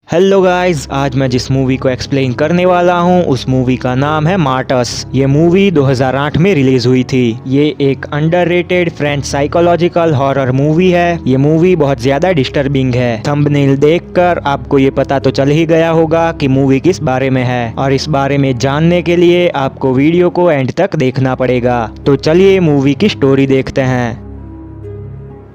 Hello guys, आज मैं जिस मूवी को एक्सप्लेन करने वाला हूँ उस मूवी का नाम है मार्टस। ये मूवी 2008 में रिलीज हुई थी। ये एक underrated French psychological horror movie है। ये मूवी बहुत ज्यादा डिस्टर्बिंग है। थंबनेल देखकर आपको ये पता तो चल ही गया होगा कि मूवी किस बारे में है, और इस बारे में जानने के लिए आपको वीडियो को एंड तक देखना पड़ेगा। तो चलिए मूवी की स्टोरी देखते हैं।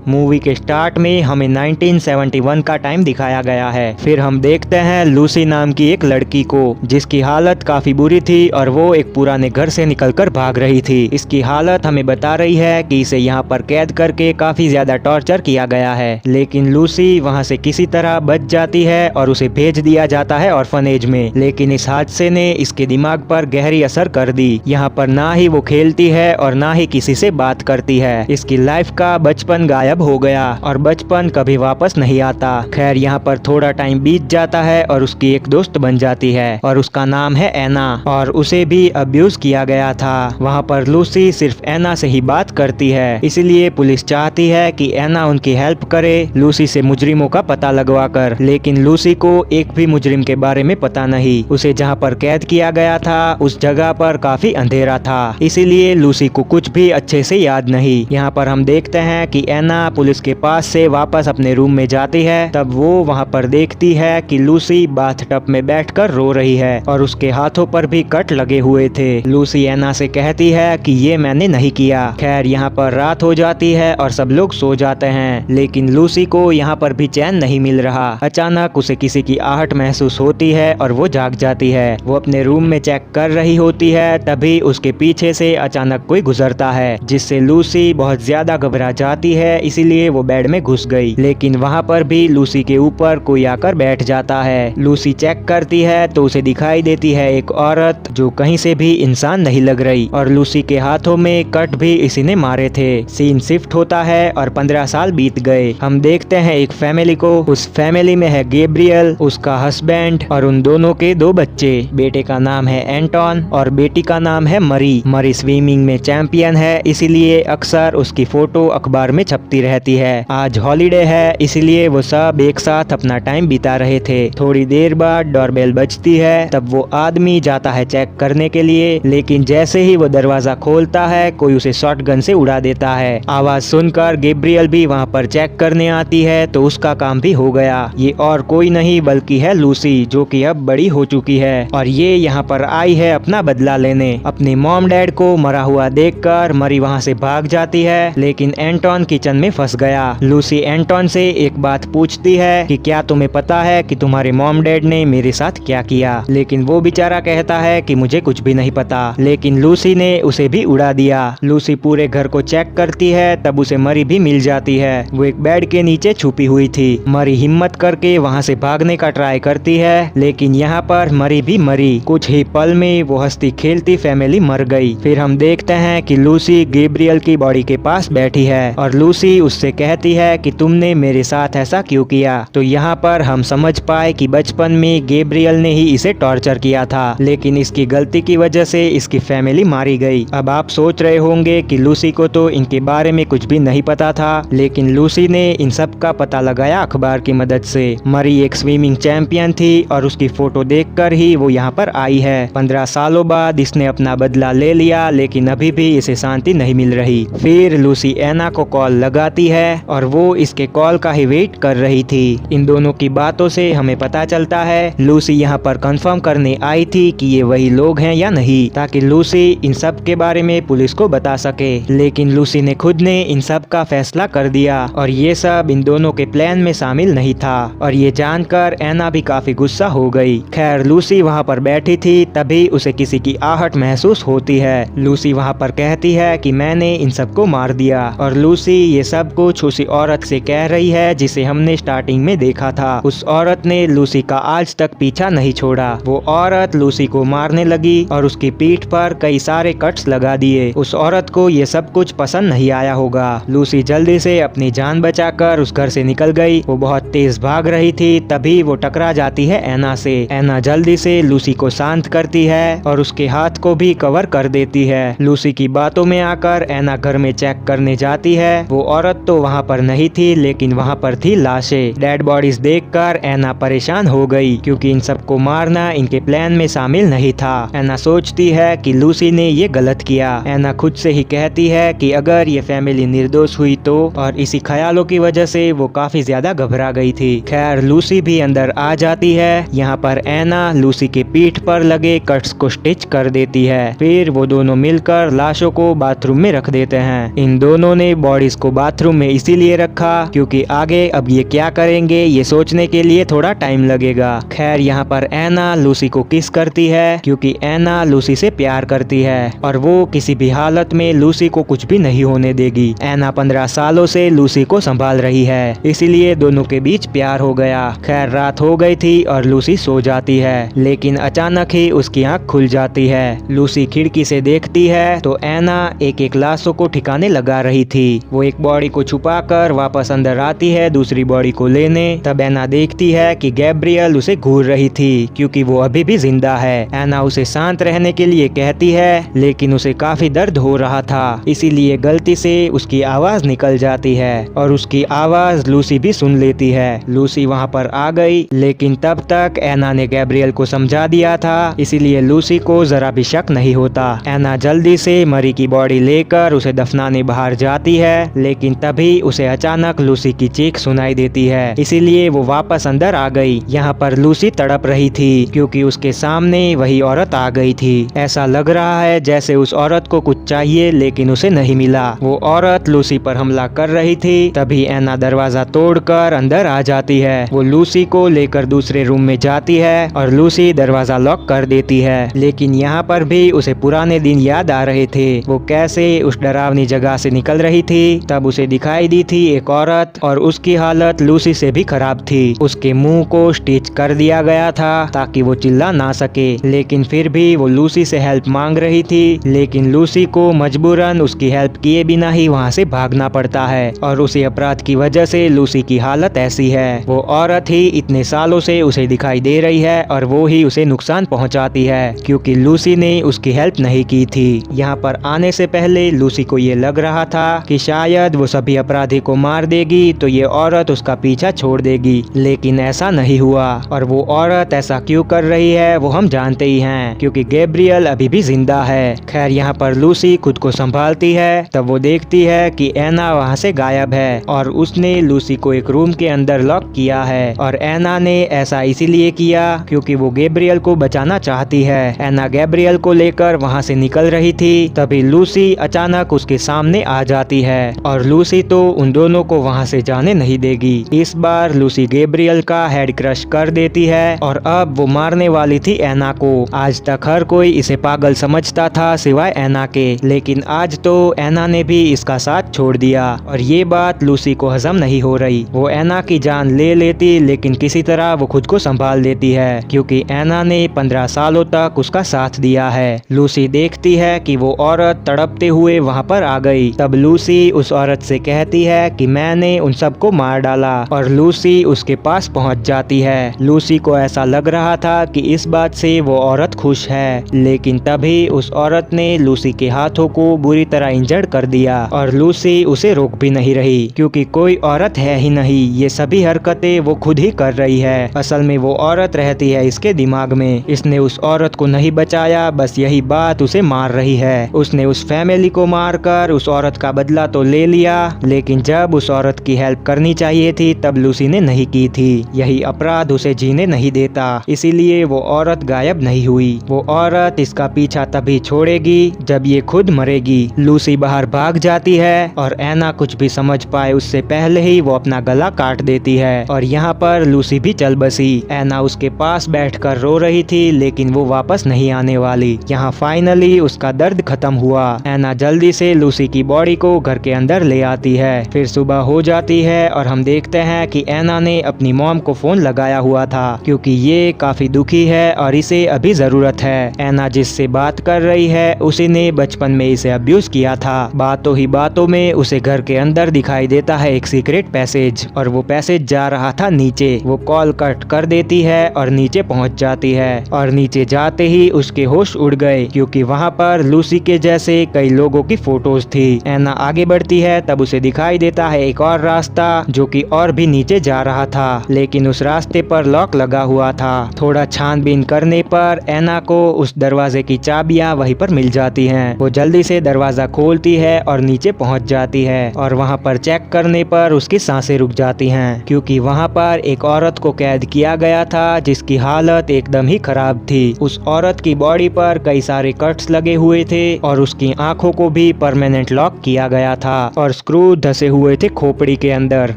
मूवी के स्टार्ट में हमें 1971 का टाइम दिखाया गया है। फिर हम देखते हैं लूसी नाम की एक लड़की को, जिसकी हालत काफी बुरी थी और वो एक पुराने घर से निकलकर भाग रही थी। इसकी हालत हमें बता रही है कि इसे यहाँ पर कैद करके काफी ज्यादा टॉर्चर किया गया है, लेकिन लूसी वहाँ से किसी तरह बच जाती है और उसे भेज दिया जाता है ऑर्फनेज में। लेकिन इस हादसे ने इसके दिमाग पर गहरी असर कर दी। यहाँ पर ना ही वो खेलती है और ना ही किसी से बात करती है। इसकी लाइफ का बचपन गायब हो गया और बचपन कभी वापस नहीं आता। खैर, यहाँ पर थोड़ा टाइम बीत जाता है और उसकी एक दोस्त बन जाती है और उसका नाम है एना, और उसे भी अब्यूज किया गया था। वहाँ पर लूसी सिर्फ एना से ही बात करती है, इसलिए पुलिस चाहती है कि एना उनकी हेल्प करे लूसी से मुजरिमों का पता लगवा कर। लेकिन लूसी को एक भी मुजरिम के बारे में पता नहीं। उसे जहाँ पर कैद किया गया था उस जगह पर काफी अंधेरा था, इसीलिए लूसी को कुछ भी अच्छे से याद नहीं। यहाँ पर हम देखते हैं कि एना पुलिस के पास से वापस अपने रूम में जाती है। तब वो वहाँ पर देखती है कि लूसी बाथटब में बैठकर रो रही है और उसके हाथों पर भी कट लगे हुए थे। लूसी एना से कहती है कि ये मैंने नहीं किया। खैर, यहाँ पर रात हो जाती है और सब लोग सो जाते हैं, लेकिन लूसी को यहाँ पर भी चैन नहीं मिल रहा। अचानक उसे किसी की आहट महसूस होती है और वो जाग जाती है। वो अपने रूम में चेक कर रही होती है, तभी उसके पीछे से अचानक कोई गुजरता है, जिससे लूसी बहुत ज्यादा घबरा जाती है। इसीलिए वो बेड में घुस गई, लेकिन वहाँ पर भी लूसी के ऊपर कोई आकर बैठ जाता है। लूसी चेक करती है तो उसे दिखाई देती है एक औरत जो कहीं से भी इंसान नहीं लग रही, और लूसी के हाथों में कट भी इसी ने मारे थे। सीन शिफ्ट होता है और 15 साल बीत गए। हम देखते हैं एक फैमिली को। उस फैमिली में है गैब्रियल, उसका हस्बैंड और उन दोनों के 2 बच्चे। बेटे का नाम है एंटोन और बेटी का नाम है मरी। मरी स्विमिंग में चैंपियन है, इसीलिए अक्सर उसकी फोटो अखबार में छपती रहती है। आज हॉलीडे है, इसलिए वो सब एक साथ अपना टाइम बिता रहे थे। थोड़ी देर बाद डोरबेल बजती है। तब वो आदमी जाता है चेक करने के लिए, लेकिन जैसे ही वो दरवाजा खोलता है कोई उसे शॉटगन से उड़ा देता है। आवाज सुनकर गैब्रियल भी वहाँ पर चेक करने आती है, तो उसका काम भी हो गया। ये और कोई नहीं बल्कि है लूसी, जो कि अब बड़ी हो चुकी है और ये यहाँ पर आई है अपना बदला लेने। अपने मॉम डैड को मरा हुआ देखकर मरी वहाँ से भाग जाती है, लेकिन एंटोन किचन में फंस गया। लूसी एंटोन से एक बात पूछती है कि क्या तुम्हें पता है कि तुम्हारे मॉम डैड ने मेरे साथ क्या किया, लेकिन वो बेचारा कहता है कि मुझे कुछ भी नहीं पता। लेकिन लूसी ने उसे भी उड़ा दिया। लूसी पूरे घर को चेक करती है, तब उसे मरी भी मिल जाती है। वो एक बेड के नीचे छुपी हुई थी। मरी हिम्मत करके वहाँ से भागने का ट्राई करती है, लेकिन यहाँ पर मरी भी मरी। कुछ ही पल में वो हंसती खेलती फैमिली मर गई। फिर हम देखते हैं कि लूसी गैब्रियल की बॉडी के पास बैठी है और लूसी उससे कहती है कि तुमने मेरे साथ ऐसा क्यों किया। तो यहाँ पर हम समझ पाए कि बचपन में गैब्रियल ने ही इसे टॉर्चर किया था, लेकिन इसकी गलती की वजह से इसकी फैमिली मारी गई। अब आप सोच रहे होंगे कि लूसी को तो इनके बारे में कुछ भी नहीं पता था, लेकिन लूसी ने इन सब का पता लगाया अखबार की मदद से। मरी एक स्विमिंग चैंपियन थी और उसकी फोटो देखकर ही वो यहाँ पर आई है। 15 सालों बाद इसने अपना बदला ले लिया, लेकिन अभी भी इसे शांति नहीं मिल रही। फिर लूसी एना को कॉल लगाती है और वो इसके कॉल का ही वेट कर रही थी। इन दोनों की बातों से हमें पता चलता है लूसी यहाँ पर कंफर्म करने आई थी कि ये वही लोग हैं या नहीं, ताकि लूसी इन सब के बारे में पुलिस को बता सके। लेकिन लूसी ने खुद ने इन सब का फैसला कर दिया और ये सब इन दोनों के प्लान में शामिल नहीं था, और ये जानकर एना भी काफी गुस्सा हो गई। खैर, लूसी वहाँ पर बैठी थी, तभी उसे किसी की आहट महसूस होती है। लूसी वहाँ पर कहती है कि मैंने इन सबको मार दिया, और लूसी ये सब कुछ उसी औरत से कह रही है जिसे हमने स्टार्टिंग में देखा था। उस औरत ने लूसी का आज तक पीछा नहीं छोड़ा। वो औरत लूसी को मारने लगी और उसकी पीठ पर कई सारे कट्स लगा दिए। उस औरत को ये सब कुछ पसंद नहीं आया होगा। लूसी जल्दी से अपनी जान बचाकर उस घर से निकल गई। वो बहुत तेज भाग रही थी, तभी वो टकरा जाती है एना से। एना जल्दी से लूसी को शांत करती है और उसके हाथ को भी कवर कर देती है। लूसी की बातों में आकर एना घर में चेक करने जाती है। वो औरत तो वहाँ पर नहीं थी, लेकिन वहाँ पर थी लाशें। डेड बॉडीज देखकर एना परेशान हो गई क्योंकि इन सबको मारना इनके प्लान में शामिल नहीं था। एना सोचती है कि लूसी ने ये गलत किया। एना खुद से ही कहती है कि अगर ये फैमिली निर्दोष हुई तो, और इसी ख्यालों की वजह से वो काफी ज्यादा घबरा गई थी। खैर लूसी भी अंदर आ जाती है। यहाँ पर एना लूसी के पीठ पर लगे कट्स को स्टिच कर देती है। फिर वो दोनों मिलकर लाशों को बाथरूम में रख देते हैं। इन दोनों ने बॉडीज को बाथरूम में इसीलिए रखा क्योंकि आगे अब ये क्या करेंगे ये सोचने के लिए थोड़ा टाइम लगेगा। खैर यहाँ पर एना लूसी को किस करती है क्योंकि एना लूसी से प्यार करती है और वो किसी भी हालत में लूसी को कुछ भी नहीं होने देगी। एना 15 सालों से लूसी को संभाल रही है, इसीलिए दोनों के बीच प्यार हो गया। खैर रात हो गई थी और लूसी सो जाती है, लेकिन अचानक ही उसकी आंख खुल जाती है। लूसी खिड़की से देखती है तो एना एक एक लाशों को ठिकाने लगा रही थी। वो एक बॉडी को छुपाकर वापस अंदर आती है दूसरी बॉडी को लेने। तब एना देखती है कि गैब्रियल उसे घूर रही थी क्योंकि वो अभी भी जिंदा है। एना उसे शांत रहने के लिए कहती है, लेकिन उसे काफी दर्द हो रहा था, इसीलिए गलती से उसकी आवाज निकल जाती है और उसकी आवाज लूसी भी सुन लेती है। लूसी वहाँ पर आ गई, लेकिन तब तक एना ने गैब्रियल को समझा दिया था, इसीलिए लूसी को जरा भी शक नहीं होता। एना जल्दी से मरी की बॉडी लेकर उसे दफनाने बाहर जाती है, लेकिन तभी उसे अचानक लूसी की चीख सुनाई देती है, इसीलिए वो वापस अंदर आ गई। यहाँ पर लूसी तड़प रही थी क्योंकि उसके सामने वही औरत आ गई थी। ऐसा लग रहा है जैसे उस औरत को कुछ चाहिए लेकिन उसे नहीं मिला। वो औरत लूसी पर हमला कर रही थी, तभी एना दरवाजा तोड़कर अंदर आ जाती है। वो लूसी को लेकर दूसरे रूम में जाती है और लूसी दरवाजा लॉक कर देती है, लेकिन यहाँ पर भी उसे पुराने दिन याद आ रहे थे। वो कैसे उस डरावनी जगह से निकल रही थी। तब उसे दिखाई दी थी एक औरत और उसकी हालत लूसी से भी खराब थी। उसके मुंह को स्टिच कर दिया गया था ताकि वो चिल्ला ना सके, लेकिन फिर भी वो लूसी से हेल्प मांग रही थी। लेकिन लूसी को मजबूरन उसकी हेल्प किए बिना ही वहाँ से भागना पड़ता है और उसी अपराध की वजह से लूसी की हालत ऐसी है। वो औरत ही इतने सालों से उसे दिखाई दे रही है और वो ही उसे नुकसान पहुंचाती है क्योंकि लूसी ने उसकी हेल्प नहीं की थी। यहाँ पर आने से पहले लूसी को ये लग रहा था कि शायद वो सभी अपराधी को मार देगी तो ये औरत उसका पीछा छोड़ देगी, लेकिन ऐसा नहीं हुआ। और वो औरत ऐसा क्यों कर रही है वो हम जानते ही हैं, क्योंकि गैब्रियल अभी भी जिंदा है। खैर यहाँ पर लूसी खुद को संभालती है, तब वो देखती है कि एना वहाँ से गायब है और उसने लूसी को एक रूम के अंदर लॉक किया है। और एना ने ऐसा इसीलिए किया क्योंकि वो गैब्रियल को बचाना चाहती है। एना गैब्रियल को लेकर वहाँ से निकल रही थी, तभी लूसी अचानक उसके सामने आ जाती है और लूसी तो उन दोनों को वहाँ से जाने नहीं देगी। इस बार लूसी गैब्रियल का हेड क्रश कर देती है और अब वो मारने वाली थी एना को। आज तक हर कोई इसे पागल समझता था सिवाय एना के, लेकिन आज तो एना ने भी इसका साथ छोड़ दिया और ये बात लूसी को हजम नहीं हो रही। वो एना की जान ले लेती, लेकिन किसी तरह वो खुद को संभाल लेती है क्योंकि एना ने 15 सालों तक उसका साथ दिया है। लूसी देखती है कि वो औरत तड़पते हुए वहाँ पर आ गई। तब लूसी उस औरत से कहती है कि मैंने उन सबको मार डाला और लूसी उसके पास पहुँच जाती है। लूसी को ऐसा लग रहा था कि इस बात से वो औरत खुश है, लेकिन तभी उस औरत ने लूसी के हाथों को बुरी तरह इंजर्ड कर दिया और लूसी उसे रोक भी नहीं रही क्योंकि कोई औरत है ही नहीं। ये सभी हरकतें वो खुद ही कर रही है। असल में वो औरत रहती है इसके दिमाग में। इसने उस औरत को नहीं बचाया, बस यही बात उसे मार रही है। उसने उस फैमिली को मारकर उस औरत का बदला तो ले लिया, लेकिन जब उस औरत की हेल्प करनी चाहिए थी तब लूसी ने नहीं की थी। यही अपराध उसे जीने नहीं देता, इसीलिए वो औरत गायब नहीं हुई। वो औरत इसका पीछा तभी छोड़ेगी जब ये खुद मरेगी। लूसी बाहर भाग जाती है और एना कुछ भी समझ पाए उससे पहले ही वो अपना गला काट देती है और यहाँ पर लूसी भी चल बसी। एना उसके पास बैठकर रो रही थी, लेकिन वो वापस नहीं आने वाली। यहाँ फाइनली उसका दर्द खत्म हुआ। एना जल्दी से लूसी की बॉडी को घर के अंदर ले आती है। फिर सुबह हो जाती है और हम देखते हैं कि एना ने अपनी मॉम को फोन लगाया हुआ था क्योंकि ये काफी दुखी है और इसे अभी जरूरत है। एना जिससे बात कर रही है उसी ने बचपन में इसे अब्यूज किया था। बातों ही बातों में उसे घर के अंदर दिखाई देता है एक सीक्रेट पैसेज और वो पैसेज जा रहा था नीचे। वो कॉल कट कर देती है और नीचे पहुंच जाती है और नीचे जाते ही उसके होश उड़ गए क्योंकि वहाँ पर लूसी के जैसे कई लोगों की फोटोज थी। एना आगे बढ़ती है तब उसे दिखाई देता है एक और रास्ता जो कि और भी नीचे जा रहा था, लेकिन उस रास्ते पर लॉक लगा हुआ था। थोड़ा छानबीन करने पर एना को उस दरवाजे की चाबियां वहीं पर मिल जाती हैं। वो जल्दी से दरवाजा खोलती है और नीचे पहुंच जाती है और वहां पर चेक करने पर उसकी सांसें रुक जाती हैं, क्योंकि वहां पर एक औरत को कैद किया गया था जिसकी हालत एकदम ही खराब थी। उस औरत की बॉडी पर कई सारे कट्स लगे हुए थे और उसकी आंखों को भी परमानेंट लॉक किया गया था और स्क्रू धसे हुए थे खोपड़ी के अंदर।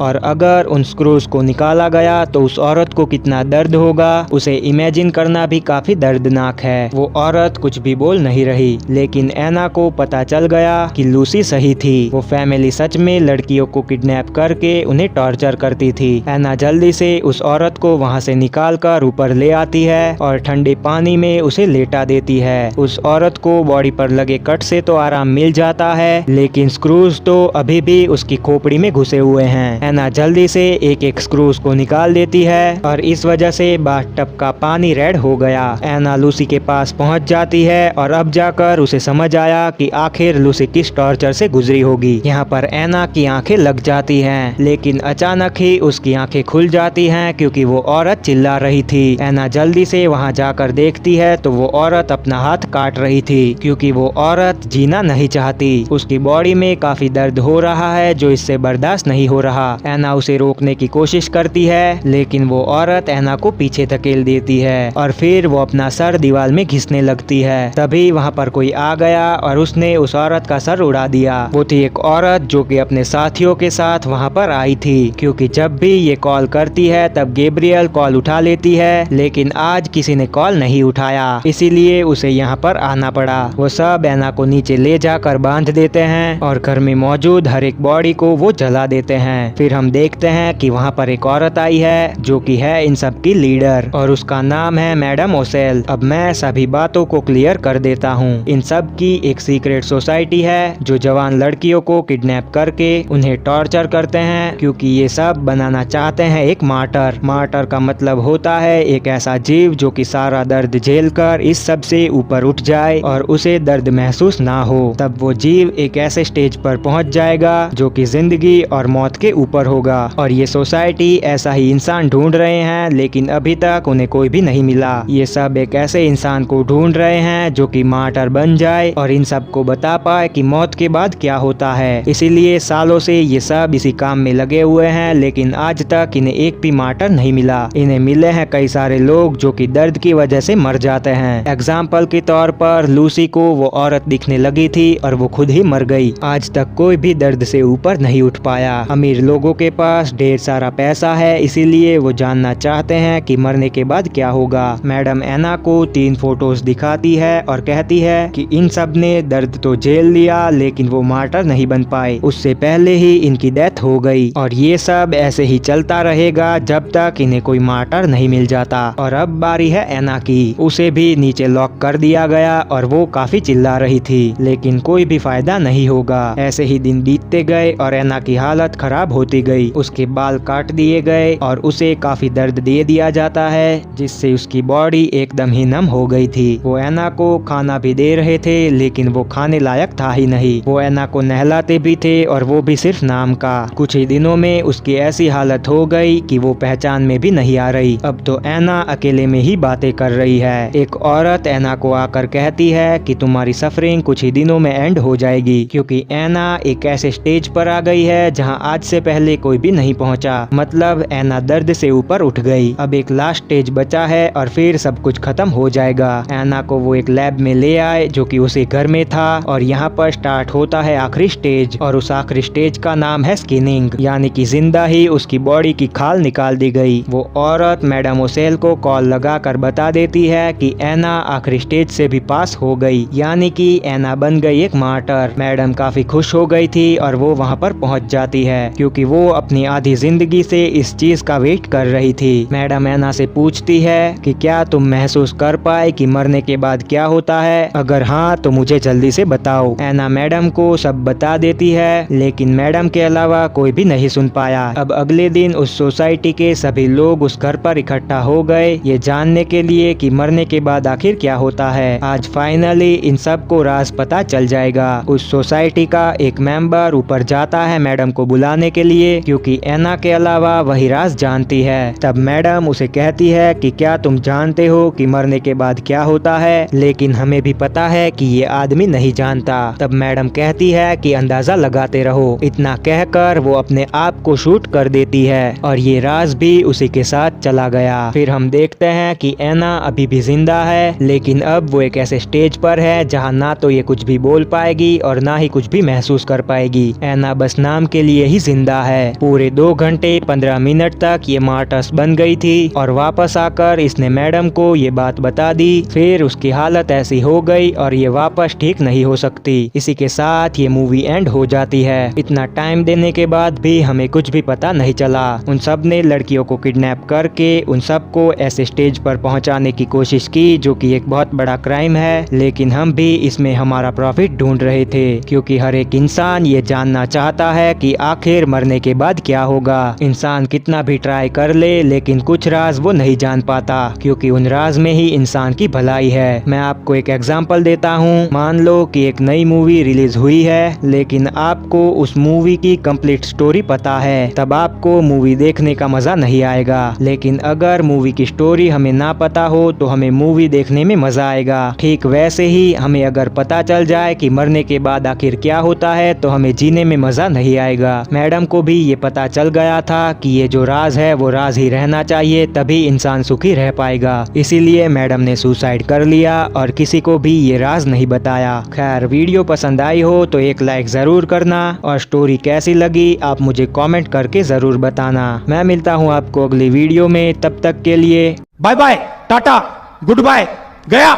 और अगर उन स्क्रूज को निकाला गया तो उस औरत को कितना दर्द होगा उसे इमेजिन करना भी काफी दर्दनाक है। वो औरत कुछ भी बोल नहीं रही, लेकिन एना को पता चल गया कि लूसी सही थी। वो फैमिली सच में लड़कियों को किडनैप करके उन्हें टॉर्चर करती थी। एना जल्दी से उस औरत को वहाँ से निकाल कर ऊपर ले आती है और ठंडे पानी में उसे लेटा देती है। उस औरत को बॉडी पर लगे कट से तो आराम मिल जाता है, लेकिन स्क्रूज तो अभी भी उसकी खोपड़ी में घुसे हुए हैं। एना जल्दी से एक एक स्क्रूज को निकाल देती है और इस वजह से बाथटब का पानी रेड हो गया। एना लूसी के पास पहुंच जाती है और अब जाकर उसे समझ आया कि आखिर लूसी किस टॉर्चर से गुजरी होगी। यहाँ पर एना की आंखें लग जाती हैं, लेकिन अचानक ही उसकी आंखें खुल जाती हैं क्योंकि वो औरत चिल्ला रही थी। एना जल्दी से वहाँ जाकर देखती है तो वो औरत अपना हाथ काट रही थी क्योंकि वो औरत जीना नहीं चाहती। उसकी बॉडी में काफी दर्द हो रहा है जो इससे बर्दाश्त नहीं हो रहा। एना उसे रोकने की कोशिश करती है, लेकिन वो औरत एना को पीछे धकेल देती है और फिर वो अपना सर दीवार में घिसने लगती है। तभी वहाँ पर कोई आ गया और उसने उस औरत का सर उड़ा दिया। वो थी एक औरत जो कि अपने साथियों के साथ वहाँ पर आई थी, क्योंकि जब भी ये कॉल करती है तब गैब्रियल कॉल उठा लेती है, लेकिन आज किसी ने कॉल नहीं उठाया, इसीलिए उसे यहाँ पर आना पड़ा। वो सब एना को नीचे ले जाकर बांध देते हैं और घर में मौजूद हर एक बॉडी को वो जला देते हैं। फिर हम देखते हैं कि वहाँ पर एक औरत आई है जो कि है इन सब की लीडर और उसका नाम है मैडम ओसेल। अब मैं सभी बातों को क्लियर कर देता हूँ। इन सब की एक सीक्रेट सोसाइटी है जो जवान लड़कियों को किडनैप करके उन्हें टॉर्चर करते हैं, क्योंकि ये सब बनाना चाहते हैं एक मार्टर। मार्टर का मतलब होता है एक ऐसा जीव जो कि सारा दर्द झेल कर इस सब से ऊपर उठ जाए और उसे दर्द महसूस ना हो। तब वो जीव एक ऐसे स्टेज पर पहुंच जाएगा जो कि जिंदगी और मौत के ऊपर होगा। और ये सोसाइटी ऐसा ही इंसान ढूंढ रहे हैं, लेकिन अभी तक उन्हें कोई भी नहीं मिला। ये सब एक ऐसे इंसान को ढूंढ रहे हैं जो कि मार्टर बन जाए और इन सब को बता पाए कि मौत के बाद क्या होता है। इसीलिए सालों से ये सब इसी काम में लगे हुए हैं, लेकिन आज तक इन्हें एक भी मार्टर नहीं मिला। इन्हें मिले हैं कई सारे लोग जो कि दर्द की वजह से मर जाते हैं। एग्जाम्पल के तौर पर लूसी को वो औरत दिखने लगी थी और वो खुद ही मर गई। आज तक कोई भी दर्द से ऊपर नहीं उठ पाया। अमीर लोगों के पास ढेर सारा पैसा है, इसीलिए वो जानना चाहते हैं कि मरने के बाद क्या होगा। मैडम एना को 3 फोटोज दिखाती है और कहती है कि इन सब ने दर्द तो झेल लिया, लेकिन वो मार्टर नहीं बन पाए। उससे पहले ही इनकी डेथ हो गई और ये सब ऐसे ही चलता रहेगा जब तक इन्हें कोई मार्टर नहीं मिल जाता। और अब बारी है एना की। उसे भी नीचे लॉक कर दिया गया और वो काफी चिल्ला रही थी, लेकिन कोई भी फायदा नहीं होगा। ऐसे ही दिन बीतते गए और एना की हालत खराब होती गई। उसके बाल काट दिए गए और उसे काफी दर्द दे दिया जाता है, जिससे उसकी बॉडी एकदम ही नम हो गई थी। वो एना को खाना भी दे रहे थे, लेकिन वो खाने लायक था ही नहीं। वो एना को नहलाते भी थे और वो भी सिर्फ नाम का। कुछ ही दिनों में उसकी ऐसी हालत हो गई कि वो पहचान में भी नहीं आ रही। अब तो एना अकेले में ही बातें कर रही है। एक औरत एना को आकर कहती है कि तुम्हारी सफरिंग कुछ ही दिनों में एंड हो जाएगी, क्योंकि एना एक ऐसे स्टेज पर आ गई है जहां आज से पहले कोई भी नहीं पहुंचा। मतलब एना दर्द से ऊपर उठ गई। अब एक लास्ट स्टेज बचा है और फिर सब कुछ खत्म हो जाएगा। एना को वो एक लैब में ले आए जो कि उसे घर में था और यहाँ पर स्टार्ट होता है आखिरी स्टेज, और उस आखिरी स्टेज का नाम है स्किनिंग, यानी कि जिंदा ही उसकी बॉडी की खाल निकाल दी गई। वो औरत मैडम ओसेल को कॉल लगाकर बता देती है कि एना आखिरी स्टेज से भी पास हो गई, यानी कि एना बन गई एक मार्टर। मैडम काफी खुश हो गई थी और वो वहाँ पर पहुँच जाती है, क्योंकि वो अपनी आधी जिंदगी से इस चीज का वेट कर रही थी। मैडम एना से पूछती है कि क्या तुम महसूस कर पाए कि मरने के बाद क्या होता है? अगर हाँ तो मुझे जल्दी से बताओ। एना मैडम को सब बता देती है, लेकिन मैडम के अलावा कोई भी नहीं सुन पाया। अब अगले दिन उस सोसाइटी के सभी लोग उस घर पर इकट्ठा हो गए, ये जानने के लिए कि मरने के बाद आखिर क्या होता है। आज फाइनली इन सब को राज पता चल जाएगा। उस सोसाइटी का एक मेंबर उठकर ऊपर जाता है मैडम को बुलाने के लिए, क्योंकि एना के अलावा वही राज जानती है। तब मैडम उसे कहती है कि क्या तुम जानते हो कि मरने के बाद क्या होता है, लेकिन हमें भी पता है कि ये आदमी नहीं जानता। तब मैडम कहती है कि अंदाजा लगाते रहो। इतना कहकर वो अपने आप को शूट कर देती है और ये राज भी उसी के साथ चला गया। फिर हम देखते हैं कि एना अभी भी जिंदा है, लेकिन अब वो एक ऐसे स्टेज पर है जहाँ ना तो ये कुछ भी बोल पाएगी और ना ही कुछ भी महसूस कर पाएगी। एना बस नाम के लिए ही जिंदा है। पूरे 2 घंटे 15 मिनट तक ये मार्टस बन गई थी और वापस आकर इसने मैडम को ये बात बता दी। फिर उसकी हालत ऐसी हो गई और ये वापस ठीक नहीं हो सकती। इसी के साथ ये मूवी एंड हो जाती है। इतना टाइम देने के बाद भी हमें कुछ भी पता नहीं चला। उन सब ने लड़कियों को किडनैप करके उन सबको ऐसे स्टेज पर पहुंचाने की कोशिश की जो कि एक बहुत बड़ा क्राइम है, लेकिन हम भी इसमें हमारा प्रॉफिट ढूंढ रहे थे, क्योंकि हर एक इंसान ये जानना चाहता है कि आखिर मरने के बाद क्या होगा। इंसान कितना भी ट्राई कर ले, लेकिन कुछ राज वो नहीं जान पाता, क्योंकि उन राज में ही इंसान की भलाई है। मैं आपको एक एग्जांपल देता हूँ। मान लो कि एक नई मूवी रिलीज हुई है, लेकिन आपको उस मूवी की कंप्लीट स्टोरी पता है, तब आपको मूवी देखने का मजा नहीं आएगा। लेकिन अगर मूवी की स्टोरी हमें ना पता हो तो हमें मूवी देखने में मजा आएगा। ठीक वैसे ही हमें अगर पता चल जाए कि मरने के बाद आखिर क्या होता है तो हमें जीने में मजा नहीं आएगा। मैडम को भी ये पता चल गया था कि ये जो राज है वो राज ही रहना चाहिए, तभी इंसान सुखी रह पाएगा। इसीलिए मैडम ने सुसाइड कर लिया और किसी को भी ये राज नहीं बताया। खैर, वीडियो पसंद आई हो तो एक लाइक जरूर करना और स्टोरी कैसी लगी आप मुझे कमेंट करके जरूर बताना। मैं मिलता हूँ आपको अगली वीडियो में, तब तक के लिए bye bye, tata, good bye, गया।